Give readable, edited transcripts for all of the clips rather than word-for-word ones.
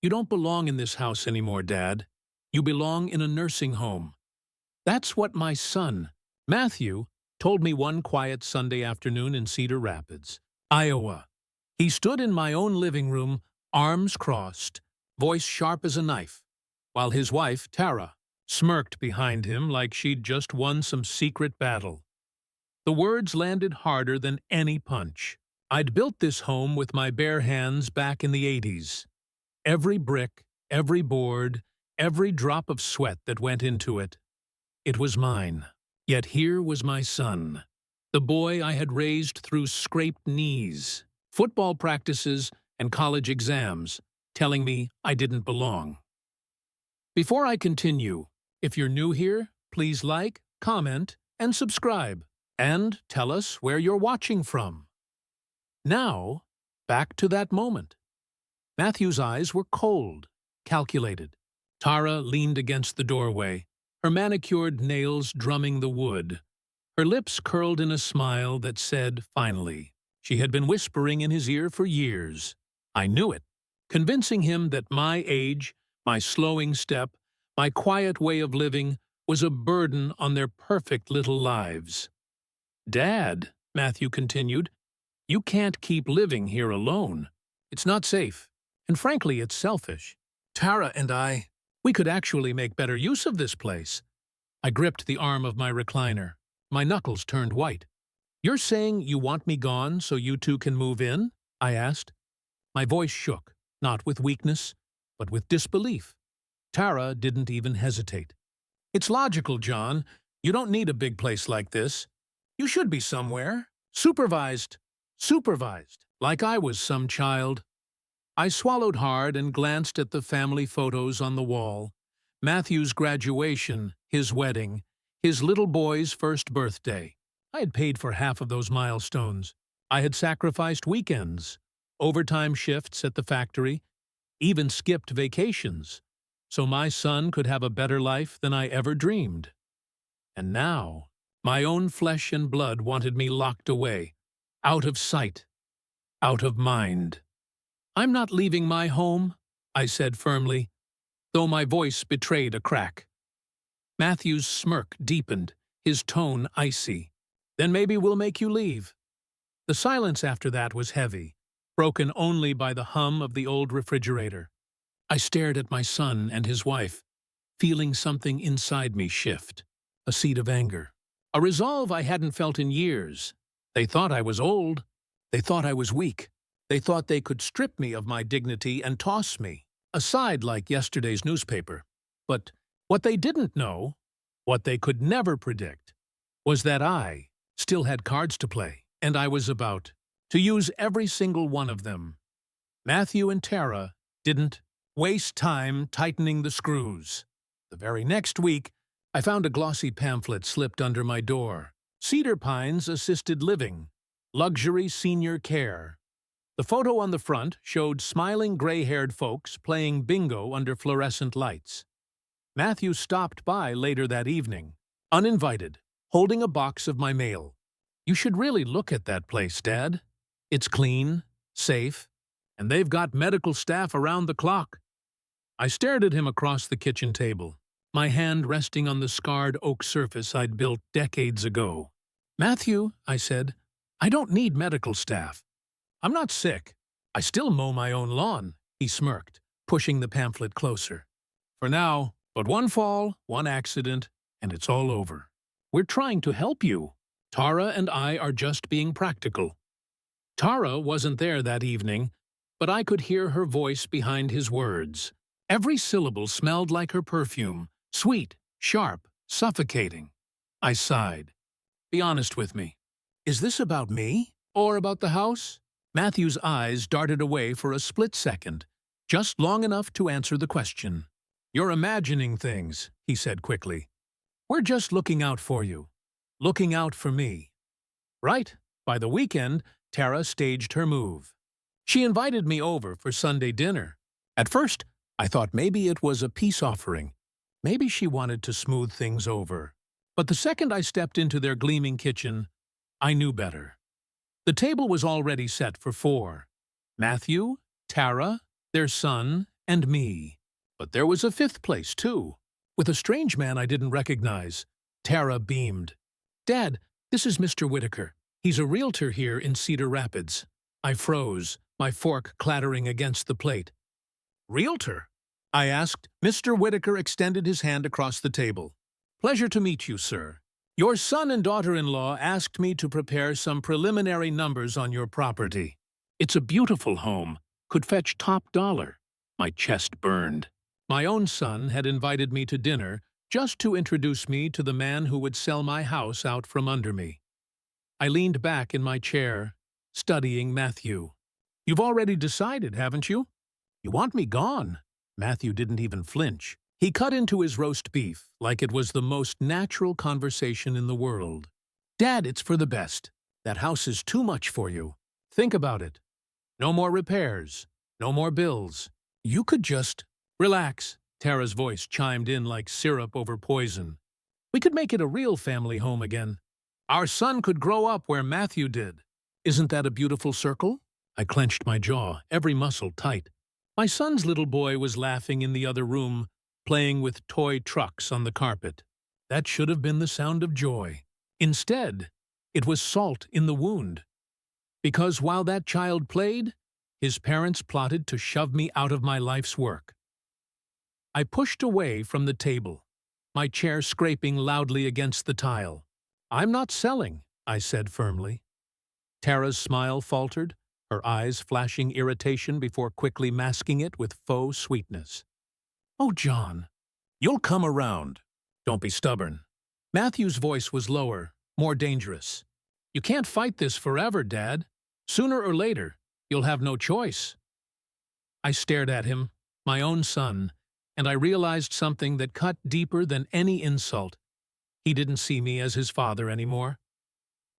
"You don't belong in this house anymore, Dad. You belong in a nursing home." That's what my son, Matthew, told me one quiet Sunday afternoon in Cedar Rapids, Iowa. He stood in my own living room, arms crossed, voice sharp as a knife, while his wife, Tara, smirked behind him like she'd just won some secret battle. The words landed harder than any punch. I'd built this home with my bare hands back in the '80s. Every brick, every board, every drop of sweat that went into it. It was mine. Yet here was my son, the boy I had raised through scraped knees, football practices, and college exams, telling me I didn't belong. Before I continue, if you're new here, please like, comment, and subscribe, and tell us where you're watching from. Now, back to that moment. Matthew's eyes were cold, calculated. Tara leaned against the doorway, her manicured nails drumming the wood. Her lips curled in a smile that said, finally. She had been whispering in his ear for years. I knew it, convincing him that my age, my slowing step, my quiet way of living was a burden on their perfect little lives. "Dad," Matthew continued, "you can't keep living here alone. It's not safe, and frankly, it's selfish. Tara and we could actually make better use of this place." I gripped the arm of my recliner. My knuckles turned white. "You're saying you want me gone so you two can move in?" I asked. My voice shook, not with weakness, but with disbelief. Tara didn't even hesitate. "It's logical, John. You don't need a big place like this. You should be somewhere. Supervised, like I was some child." I swallowed hard and glanced at the family photos on the wall. Matthew's graduation, his wedding, his little boy's first birthday. I had paid for half of those milestones. I had sacrificed weekends, overtime shifts at the factory, even skipped vacations, so my son could have a better life than I ever dreamed. And now, my own flesh and blood wanted me locked away, out of sight, out of mind. "I'm not leaving my home," I said firmly, though my voice betrayed a crack. Matthew's smirk deepened, his tone icy. "Then maybe we'll make you leave." The silence after that was heavy, broken only by the hum of the old refrigerator. I stared at my son and his wife, feeling something inside me shift, a seed of anger, a resolve I hadn't felt in years. They thought I was old. They thought I was weak. They thought they could strip me of my dignity and toss me aside like yesterday's newspaper. But what they didn't know, what they could never predict, was that I still had cards to play, and I was about to use every single one of them. Matthew and Tara didn't waste time tightening the screws. The very next week, I found a glossy pamphlet slipped under my door. Cedar Pines Assisted Living, Luxury Senior Care. The photo on the front showed smiling gray-haired folks playing bingo under fluorescent lights. Matthew stopped by later that evening, uninvited, holding a box of my mail. "You should really look at that place, Dad. It's clean, safe, and they've got medical staff around the clock." I stared at him across the kitchen table, my hand resting on the scarred oak surface I'd built decades ago. "Matthew," I said, "I don't need medical staff. I'm not sick. I still mow my own lawn," he smirked, pushing the pamphlet closer. "For now, but one fall, one accident, and it's all over. We're trying to help you. Tara and I are just being practical." Tara wasn't there that evening, but I could hear her voice behind his words. Every syllable smelled like her perfume, sweet, sharp, suffocating. I sighed. "Be honest with me. Is this about me, or about the house?" Matthew's eyes darted away for a split second, just long enough to answer the question. "You're imagining things," he said quickly. "We're just looking out for you. Looking out for me." Right, by the weekend, Tara staged her move. She invited me over for Sunday dinner. At first, I thought maybe it was a peace offering. Maybe she wanted to smooth things over. But the second I stepped into their gleaming kitchen, I knew better. The table was already set for 4. Matthew, Tara, their son, and me. But there was a fifth place, too, with a strange man I didn't recognize. Tara beamed. "Dad, this is Mr. Whitaker. He's a realtor here in Cedar Rapids." I froze, my fork clattering against the plate. "Realtor?" I asked. Mr. Whitaker extended his hand across the table. "Pleasure to meet you, sir. Your son and daughter-in-law asked me to prepare some preliminary numbers on your property. It's a beautiful home. Could fetch top dollar." My chest burned. My own son had invited me to dinner just to introduce me to the man who would sell my house out from under me. I leaned back in my chair, studying Matthew. "You've already decided, haven't you? You want me gone?" Matthew didn't even flinch. He cut into his roast beef like it was the most natural conversation in the world. "Dad, it's for the best. That house is too much for you. Think about it. No more repairs. No more bills. You could just—" "Relax," Tara's voice chimed in like syrup over poison. "We could make it a real family home again. Our son could grow up where Matthew did. Isn't that a beautiful circle?" I clenched my jaw, every muscle tight. My son's little boy was laughing in the other room, playing with toy trucks on the carpet. That should have been the sound of joy. Instead, it was salt in the wound. Because while that child played, his parents plotted to shove me out of my life's work. I pushed away from the table, my chair scraping loudly against the tile. "I'm not selling," I said firmly. Tara's smile faltered, her eyes flashing irritation before quickly masking it with faux sweetness. "Oh, John, you'll come around. Don't be stubborn." Matthew's voice was lower, more dangerous. "You can't fight this forever, Dad. Sooner or later, you'll have no choice." I stared at him, my own son, and I realized something that cut deeper than any insult. He didn't see me as his father anymore.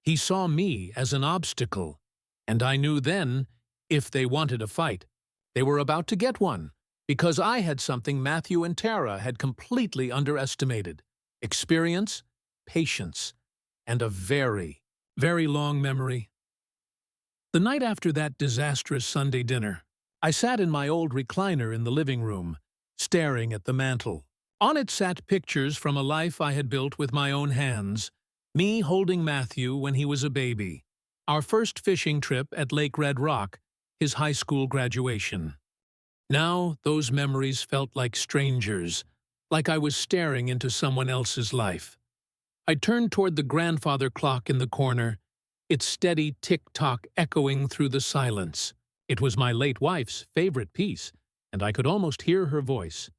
He saw me as an obstacle, and I knew then, if they wanted a fight, they were about to get one, because I had something Matthew and Tara had completely underestimated: experience, patience, and a very, very long memory. The night after that disastrous Sunday dinner, I sat in my old recliner in the living room, staring at the mantel. On it sat pictures from a life I had built with my own hands, me holding Matthew when he was a baby, our first fishing trip at Lake Red Rock, his high school graduation. Now those memories felt like strangers, like I was staring into someone else's life. I turned toward the grandfather clock in the corner, its steady tick-tock echoing through the silence. It was my late wife's favorite piece, and I could almost hear her voice.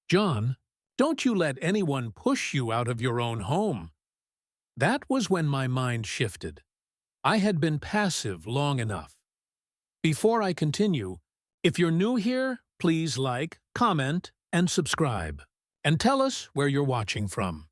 "John, don't you let anyone push you out of your own home." That was when my mind shifted. I had been passive long enough. Before I continue, if you're new here, please like, comment, and subscribe. And tell us where you're watching from.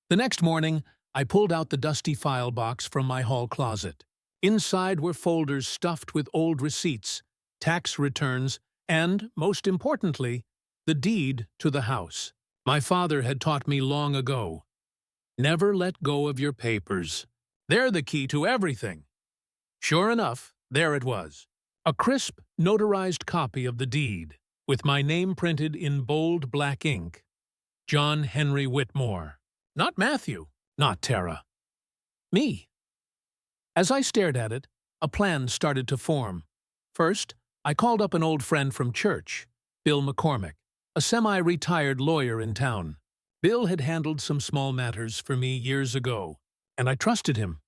The next morning, I pulled out the dusty file box from my hall closet. Inside were folders stuffed with old receipts, tax returns, and, most importantly, the deed to the house. My father had taught me long ago, never let go of your papers. They're the key to everything. Sure enough, there it was. A crisp, notarized copy of the deed, with my name printed in bold black ink. John Henry Whitmore. Not Matthew, not Tara. Me. As I stared at it, a plan started to form. First, I called up an old friend from church, Bill McCormick, a semi-retired lawyer in town. Bill had handled some small matters for me years ago, and I trusted him.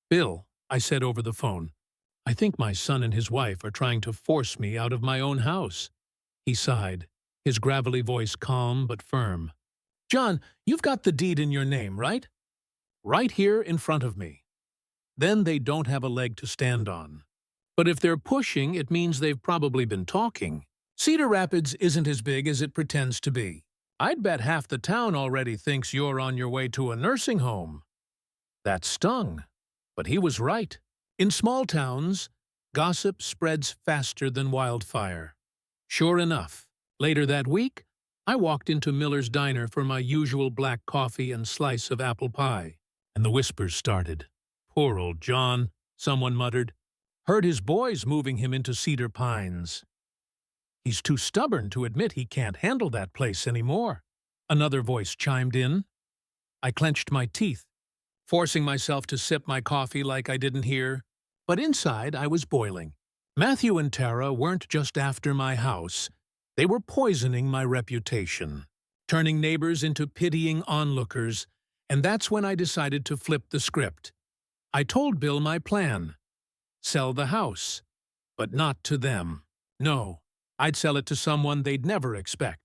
"Bill," I said over the phone, "I think my son and his wife are trying to force me out of my own house." He sighed, his gravelly voice calm but firm. "John, you've got the deed in your name, right?" "Right here in front of me." Then they don't have a leg to stand on. But if they're pushing, it means they've probably been talking. Cedar Rapids isn't as big as it pretends to be. I'd bet half the town already thinks you're on your way to a nursing home. That stung, but he was right. In small towns, gossip spreads faster than wildfire. Sure enough, later that week, I walked into Miller's Diner for my usual black coffee and slice of apple pie, and the whispers started. "Poor old John," someone muttered. "Heard his boys moving him into Cedar Pines." He's too stubborn to admit he can't handle that place anymore. Another voice chimed in. I clenched my teeth, forcing myself to sip my coffee like I didn't hear. But inside, I was boiling. Matthew and Tara weren't just after my house. They were poisoning my reputation, turning neighbors into pitying onlookers, and that's when I decided to flip the script. I told Bill my plan. Sell the house. But not to them. No, I'd sell it to someone they'd never expect.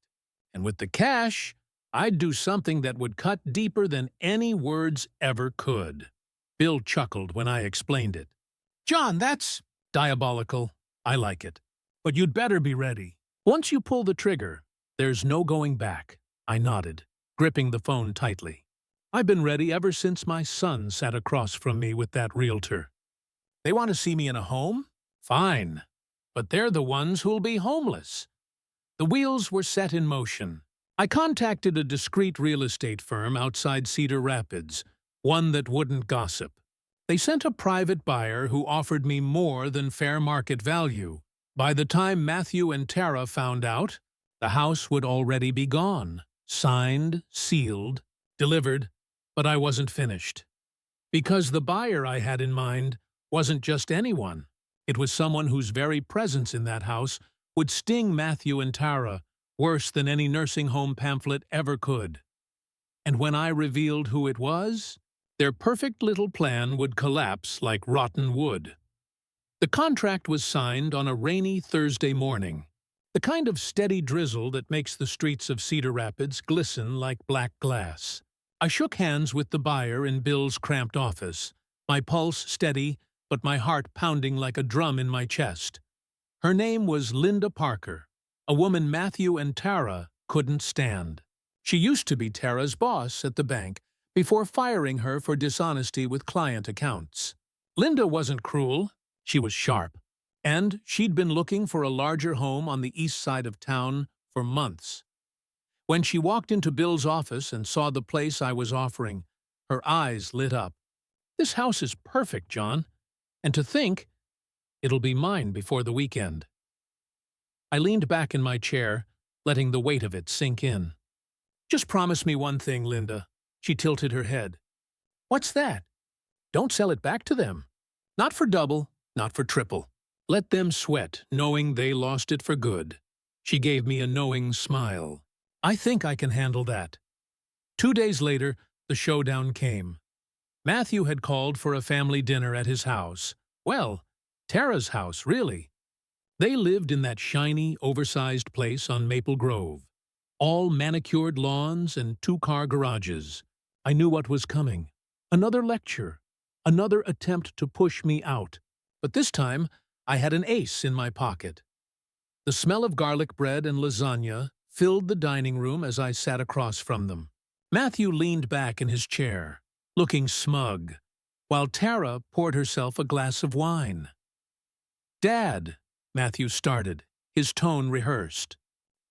And with the cash, I'd do something that would cut deeper than any words ever could. Bill chuckled when I explained it. John, that's diabolical. I like it. But you'd better be ready. Once you pull the trigger, there's no going back. I nodded, gripping the phone tightly. I've been ready ever since my son sat across from me with that realtor. They want to see me in a home? Fine. But they're the ones who'll be homeless. The wheels were set in motion. I contacted a discreet real estate firm outside Cedar Rapids, one that wouldn't gossip. They sent a private buyer who offered me more than fair market value. By the time Matthew and Tara found out, the house would already be gone, signed, sealed, delivered, but I wasn't finished. Because the buyer I had in mind wasn't just anyone. It was someone whose very presence in that house would sting Matthew and Tara worse than any nursing home pamphlet ever could. And when I revealed who it was, their perfect little plan would collapse like rotten wood. The contract was signed on a rainy Thursday morning, the kind of steady drizzle that makes the streets of Cedar Rapids glisten like black glass. I shook hands with the buyer in Bill's cramped office, my pulse steady but my heart pounding like a drum in my chest. Her name was Linda Parker, a woman Matthew and Tara couldn't stand. She used to be Tara's boss at the bank before firing her for dishonesty with client accounts. Linda wasn't cruel, she was sharp, and she'd been looking for a larger home on the east side of town for months. When she walked into Bill's office and saw the place I was offering, her eyes lit up. This house is perfect, John. And to think, it'll be mine before the weekend. I leaned back in my chair, letting the weight of it sink in. Just promise me one thing, Linda. She tilted her head. What's that? Don't sell it back to them. Not for double, not for triple. Let them sweat, knowing they lost it for good. She gave me a knowing smile. I think I can handle that. 2 days later, the showdown came. Matthew had called for a family dinner at his house. Well, Tara's house, really. They lived in that shiny, oversized place on Maple Grove. All manicured lawns and 2-car garages. I knew what was coming. Another lecture. Another attempt to push me out. But this time, I had an ace in my pocket. The smell of garlic bread and lasagna filled the dining room as I sat across from them. Matthew leaned back in his chair, looking smug, while Tara poured herself a glass of wine. Dad, Matthew started, his tone rehearsed.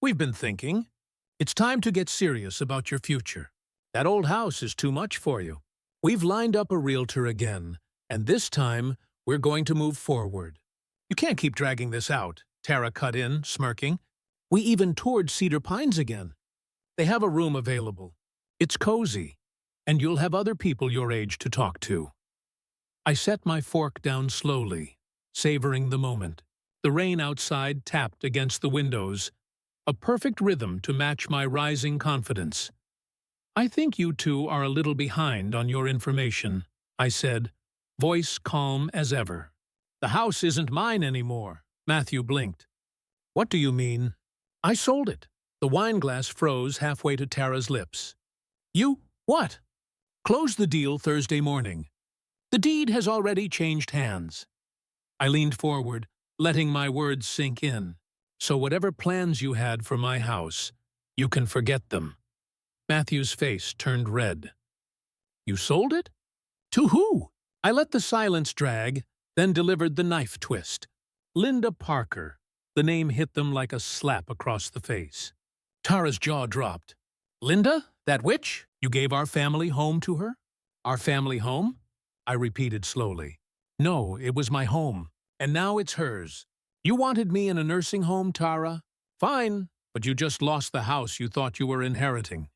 We've been thinking. It's time to get serious about your future. That old house is too much for you. We've lined up a realtor again, and this time we're going to move forward. You can't keep dragging this out, Tara cut in, smirking. We even toured Cedar Pines again. They have a room available. It's cozy, and you'll have other people your age to talk to. I set my fork down slowly, savoring the moment. The rain outside tapped against the windows, a perfect rhythm to match my rising confidence. I think you two are a little behind on your information, I said, voice calm as ever. The house isn't mine anymore, Matthew blinked. What do you mean? I sold it. The wine glass froze halfway to Tara's lips. You, what? Closed the deal Thursday morning. The deed has already changed hands. I leaned forward, letting my words sink in. So whatever plans you had for my house, you can forget them. Matthew's face turned red. You sold it? To who? I let the silence drag, then delivered the knife twist. Linda Parker. The name hit them like a slap across the face. Tara's jaw dropped. Linda? That witch? You gave our family home to her? Our family home? I repeated slowly. No, it was my home. And now it's hers. You wanted me in a nursing home, Tara? Fine, but you just lost the house you thought you were inheriting.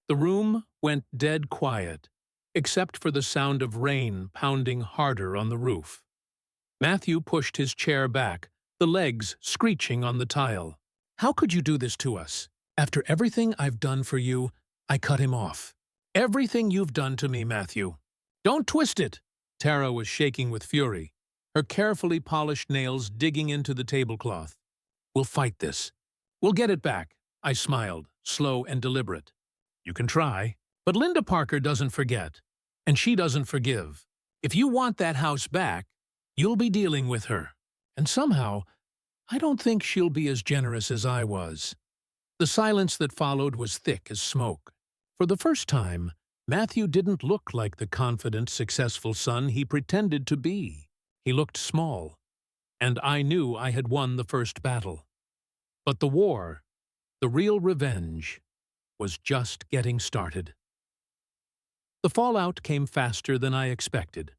The room went dead quiet, except for the sound of rain pounding harder on the roof. Matthew pushed his chair back, the legs screeching on the tile. How could you do this to us? After everything I've done for you, I cut him off. Everything you've done to me, Matthew. Don't twist it! Tara was shaking with fury, her carefully polished nails digging into the tablecloth. We'll fight this. We'll get it back, I smiled, slow and deliberate. You can try, but Linda Parker doesn't forget, and she doesn't forgive. If you want that house back, you'll be dealing with her. And somehow, I don't think she'll be as generous as I was. The silence that followed was thick as smoke. For the first time, Matthew didn't look like the confident, successful son he pretended to be. He looked small, and I knew I had won the first battle. But the war, the real revenge, was just getting started. The fallout came faster than I expected.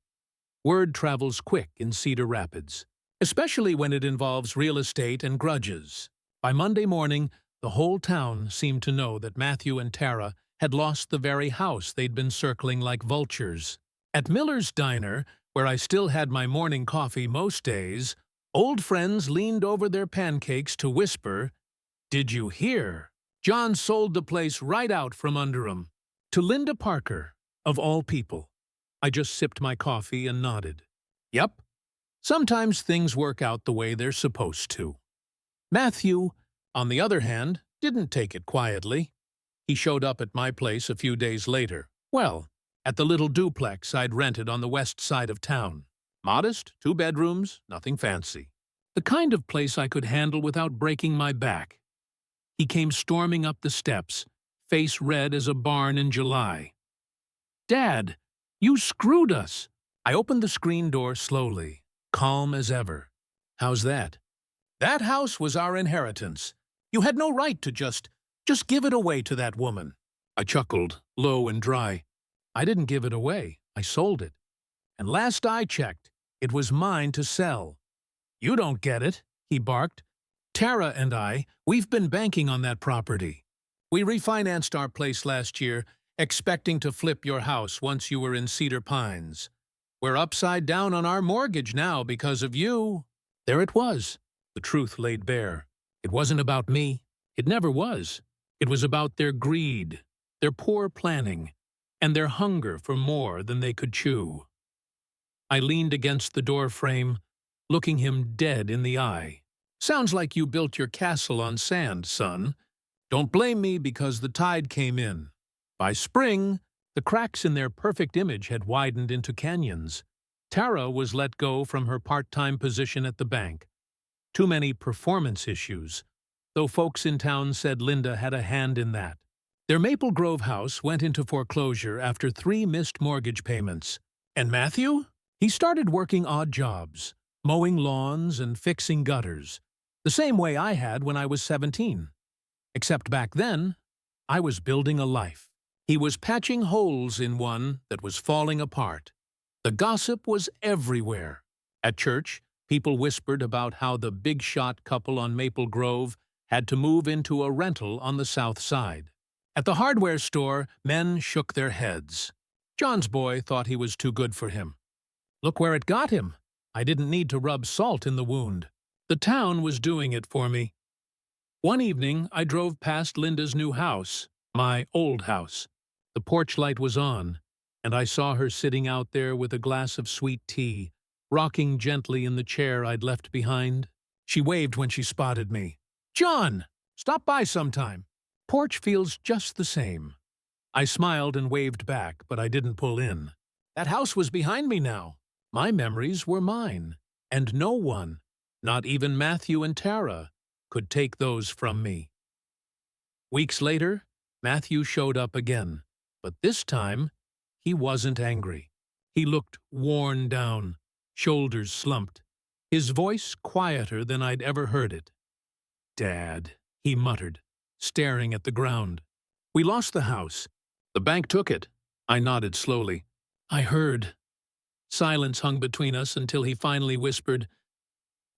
Word travels quick in Cedar Rapids, especially when it involves real estate and grudges. By Monday morning, the whole town seemed to know that Matthew and Tara had lost the very house they'd been circling like vultures. At Miller's Diner, where I still had my morning coffee most days, old friends leaned over their pancakes to whisper, "Did you hear? John sold the place right out from under him." To Linda Parker, of all people. I just sipped my coffee and nodded. Yep, sometimes things work out the way they're supposed to. Matthew, on the other hand, didn't take it quietly. He showed up at my place a few days later. Well, at the little duplex I'd rented on the west side of town. Modest, 2 bedrooms, nothing fancy. The kind of place I could handle without breaking my back. He came storming up the steps, face red as a barn in July. "Dad, you screwed us!" I opened the screen door slowly, calm as ever. "How's that?" "That house was our inheritance. You had no right to just give it away to that woman." I chuckled, low and dry. "I didn't give it away. I sold it. And last I checked, it was mine to sell." "You don't get it," he barked. "Tara and we've been banking on that property. We refinanced our place last year, expecting to flip your house once you were in Cedar Pines. We're upside down on our mortgage now because of you." There it was, the truth laid bare. It wasn't about me. It never was. It was about their greed, their poor planning, and their hunger for more than they could chew. I leaned against the door frame, looking him dead in the eye. "Sounds like you built your castle on sand, son. Don't blame me because the tide came in." By spring, the cracks in their perfect image had widened into canyons. Tara was let go from her part-time position at the bank. Too many performance issues, though folks in town said Linda had a hand in that. Their Maple Grove house went into foreclosure after 3 missed mortgage payments. And Matthew? He started working odd jobs, mowing lawns and fixing gutters, the same way I had when I was 17. Except back then, I was building a life. He was patching holes in one that was falling apart. The gossip was everywhere. At church, people whispered about how the big-shot couple on Maple Grove had to move into a rental on the south side. At the hardware store, men shook their heads. John's boy thought he was too good for him. Look where it got him. I didn't need to rub salt in the wound. The town was doing it for me. One evening, I drove past Linda's new house, my old house. The porch light was on, and I saw her sitting out there with a glass of sweet tea, rocking gently in the chair I'd left behind. She waved when she spotted me. "John, stop by sometime. Porch feels just the same." I smiled and waved back, but I didn't pull in. That house was behind me now. My memories were mine, and no one, not even Matthew and Tara, could take those from me. Weeks later, Matthew showed up again, but this time, he wasn't angry. He looked worn down, shoulders slumped, his voice quieter than I'd ever heard it. "Dad," he muttered, staring at the ground. "We lost the house. The bank took it." I nodded slowly. "I heard." Silence hung between us until he finally whispered,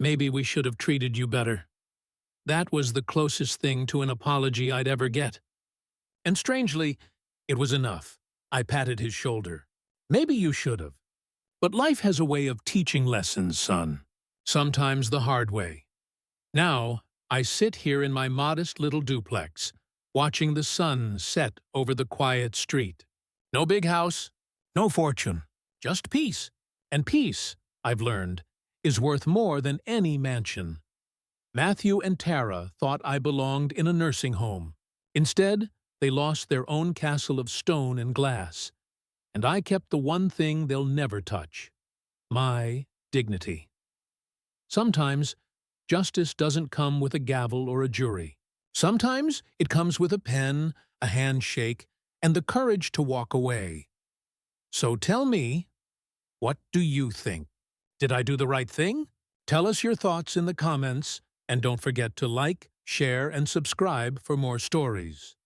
"Maybe we should have treated you better." That was the closest thing to an apology I'd ever get. And strangely, it was enough. I patted his shoulder. Maybe you should have. But life has a way of teaching lessons, son. Sometimes the hard way. Now, I sit here in my modest little duplex, watching the sun set over the quiet street. No big house, no fortune, just peace. And peace, I've learned, is worth more than any mansion. Matthew and Tara thought I belonged in a nursing home. Instead, they lost their own castle of stone and glass. And I kept the one thing they'll never touch: my dignity. Sometimes, justice doesn't come with a gavel or a jury. Sometimes it comes with a pen, a handshake, and the courage to walk away. So tell me, what do you think? Did I do the right thing? Tell us your thoughts in the comments, and don't forget to like, share, and subscribe for more stories.